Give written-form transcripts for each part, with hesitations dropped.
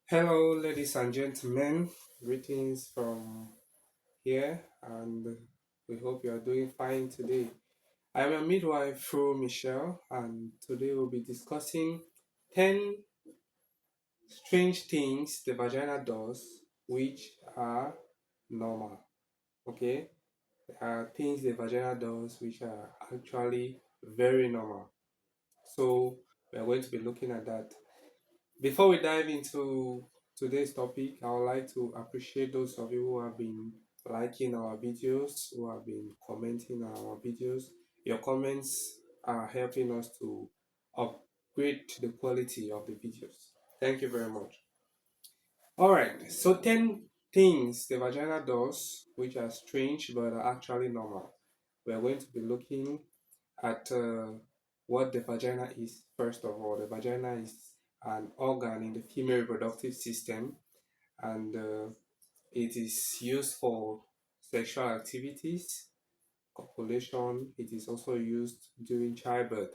Hello, ladies and gentlemen. Greetings from here, and we hope you are doing fine today. I'm a midwife through Michelle, and today we'll be discussing 10 strange things the vagina does which are normal. Okay? There are things the vagina does which are actually very normal. So, we are going to be looking at that. Before we dive into today's topic, I would like to appreciate those of you who have been liking our videos, who have been commenting on our videos. Your comments are helping us to upgrade the quality of the videos. Thank you very much. All right, so 10 things the vagina does which are strange but are actually normal. We are going to be looking at what the vagina is. First of all, the vagina is an organ in the female reproductive system, and it is used for sexual activities, copulation. It is also used during childbirth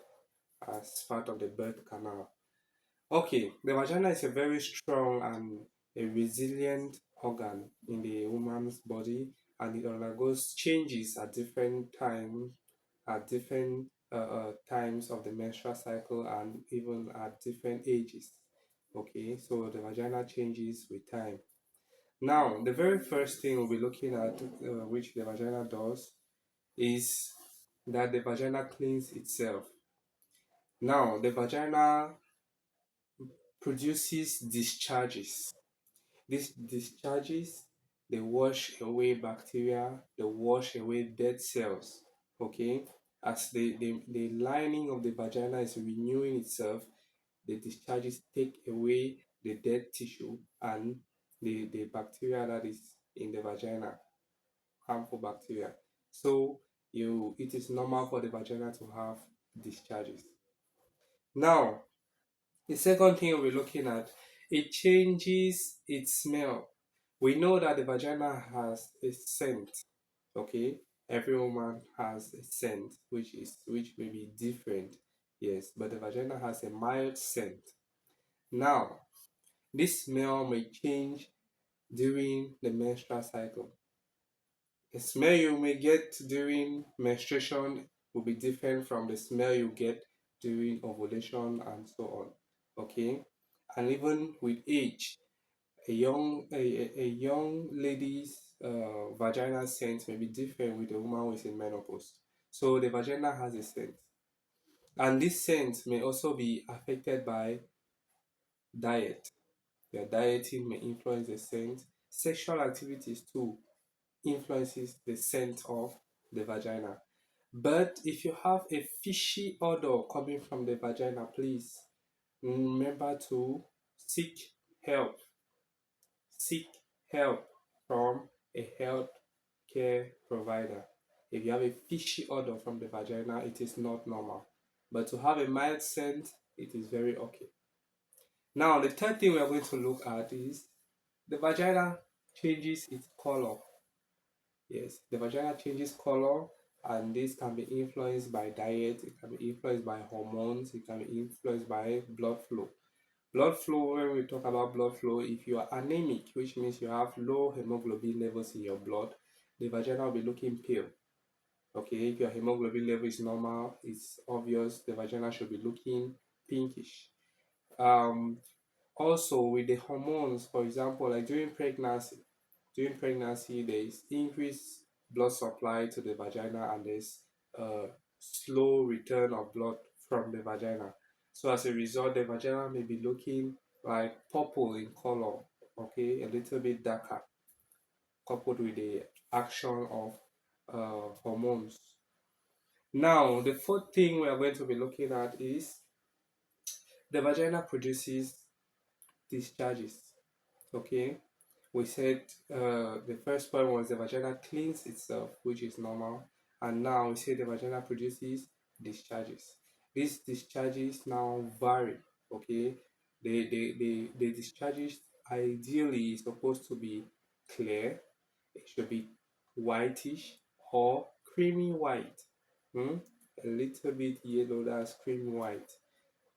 as part of the birth canal. Okay, the vagina is a very strong and a resilient organ in the woman's body, and it undergoes changes at different times, at different times of the menstrual cycle, and even at different ages. Okay, so the vagina changes with time. Now, the very first thing we'll be looking at, which the vagina does, is that the vagina cleans itself. Now, the vagina produces discharges. These discharges, they wash away bacteria, they wash away dead cells. Okay, as the lining of the vagina is renewing itself, the discharges take away the dead tissue and the bacteria that is in the vagina, harmful bacteria. So it is normal for the vagina to have discharges. Now, the second thing we're looking at, it changes its smell. We know that the vagina has a scent. Okay, every woman has a scent, which may be different. Yes, but the vagina has a mild scent. Now, this smell may change during the menstrual cycle. The smell you may get during menstruation will be different from the smell you get during ovulation and so on. Okay, and even with age, a young lady's vaginal scent may be different with a woman who is in menopause. So the vagina has a scent, and this scent may also be affected by diet. Your dieting may influence the scent. Sexual activities too influences the scent of the vagina. But if you have a fishy odor coming from the vagina, please remember to seek help. Seek help from a health care provider. If you have a fishy odor from the vagina, it is not normal. But to have a mild scent, it is very okay. Now, the third thing we are going to look at is the vagina changes its color. Yes, the vagina changes color, and this can be influenced by diet, it can be influenced by hormones, it can be influenced by blood flow. Blood flow, when we talk about blood flow, if you are anemic, which means you have low hemoglobin levels in your blood, the vagina will be looking pale. Okay, if your hemoglobin level is normal, it's obvious the vagina should be looking pinkish. Um, Also, with the hormones, for example, like during pregnancy, there is increased blood supply to the vagina and there's a slow return of blood from the vagina. So as a result, the vagina may be looking like purple in color, okay, a little bit darker, coupled with the action of hormones. Now, the fourth thing we are going to be looking at is the vagina produces discharges. Okay, we said the first point was the vagina cleans itself, which is normal, and now we say the vagina produces discharges. These discharges now vary. Okay, the discharges ideally is supposed to be clear. It should be whitish or creamy white. Hmm? A little bit yellow, that's creamy white.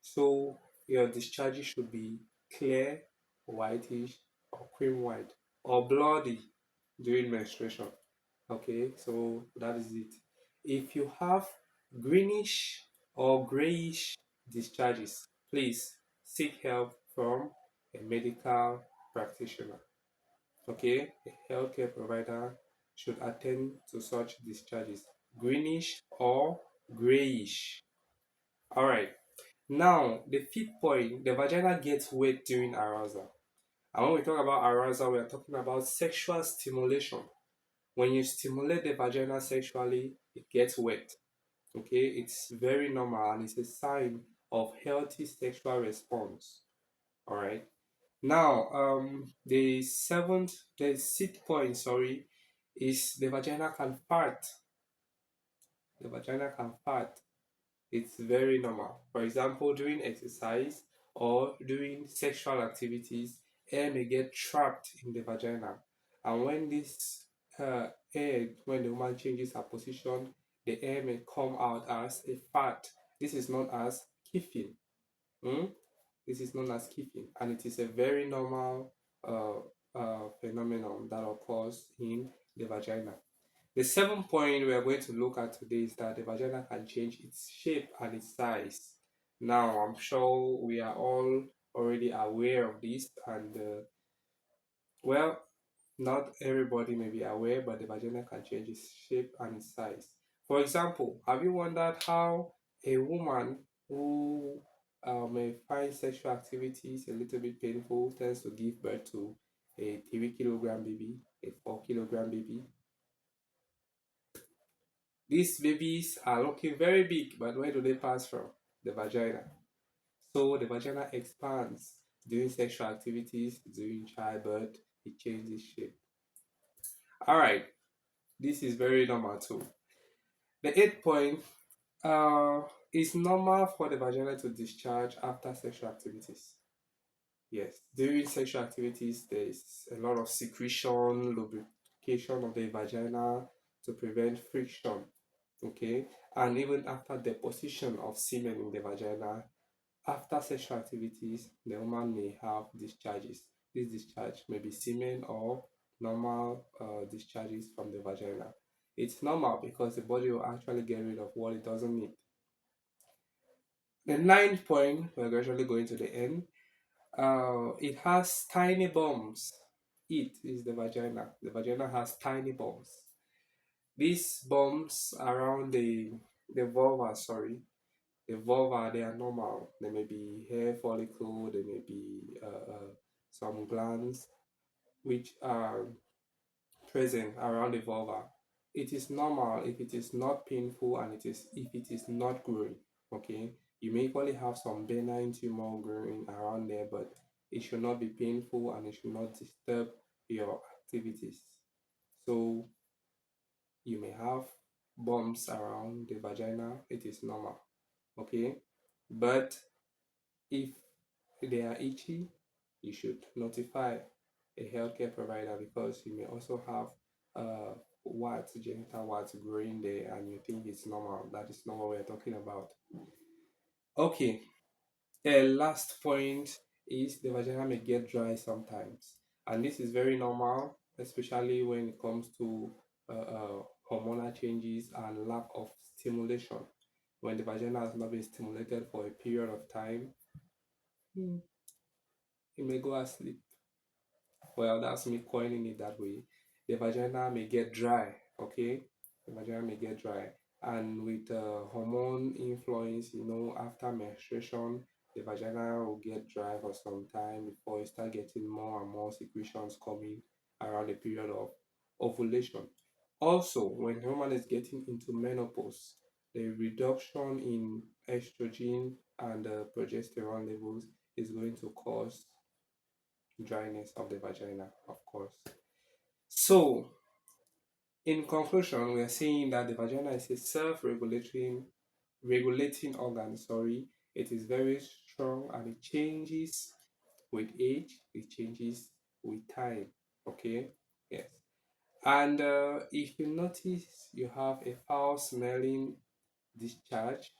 So your discharges should be clear whitish, or cream white, or bloody during menstruation. Okay, so that is it. If you have greenish or grayish discharges, please seek help from a medical practitioner. Okay, a healthcare provider should attend to such discharges, greenish or grayish. All right. Now, the fifth point, the vagina gets wet during arousal. And when we talk about arousal, we are talking about sexual stimulation. When you stimulate the vagina sexually, it gets wet. Okay, it's very normal and it's a sign of healthy sexual response. All right. Now, the sixth point, sorry, is the vagina can fart. The vagina can fart. It's very normal. For example, during exercise or during sexual activities, air may get trapped in the vagina. And when this air, when the woman changes her position, the air may come out as a fart. This is known as kiffing. Hmm? This is known as kiffing, and it is a very normal phenomenon that occurs in the vagina. The seventh point we are going to look at today is that the vagina can change its shape and its size. Now, I'm sure we are all already aware of this, and well, not everybody may be aware, but the vagina can change its shape and its size. For example, have you wondered how a woman who may find sexual activities a little bit painful tends to give birth to a 3 kilogram baby, a 4 kilogram baby? These babies are looking very big, but where do they pass from? The vagina. So the vagina expands during sexual activities, during childbirth, it changes shape. All right, this is very normal too. The eighth point is normal for the vagina to discharge after sexual activities. Yes, during sexual activities, there is a lot of secretion, lubrication of the vagina to prevent friction. Okay, and even after deposition of semen in the vagina, after sexual activities, the woman may have discharges. This discharge may be semen or normal discharges from the vagina. It's normal because the body will actually get rid of what it doesn't need. The ninth point, we're gradually going to the end. It has tiny bumps. It is the vagina. The vagina has tiny bumps. These bumps around the vulva, sorry, the vulva, they are normal. There may be hair follicle, there may be some glands which are present around the vulva. It is normal if it is not painful and it is if it is not growing. Okay, you may equally have some benign tumor growing around there, but it should not be painful and it should not disturb your activities. So you may have bumps around the vagina. It is normal. Okay, but if they are itchy, you should notify a healthcare provider because you may also have warts, genital warts growing there, and you think it's normal. That is not what we're talking about. Okay, the last point is the vagina may get dry sometimes, and this is very normal, especially when it comes to hormonal changes and lack of stimulation. When the vagina has not been stimulated for a period of time, hmm, it may go asleep. Well, that's me coining it that way. The vagina may get dry, okay? The vagina may get dry. And with hormone influence, after menstruation, the vagina will get dry for some time before you start getting more and more secretions coming around the period of ovulation. Also, when the woman is getting into menopause, the reduction in estrogen and progesterone levels is going to cause dryness of the vagina, of course. So, in conclusion, we are saying that the vagina is a regulating organ, sorry. It is very strong and it changes with age, it changes with time. Okay? Yes. And if you notice you have a foul smelling discharge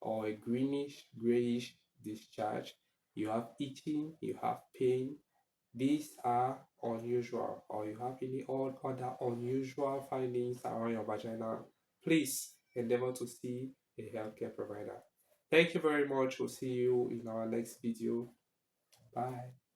or a greenish, grayish discharge, you have itching, you have pain, these are unusual, or you have any other unusual findings around your vagina, please endeavor to see a healthcare provider. Thank you very much. We'll see you in our next video. Bye.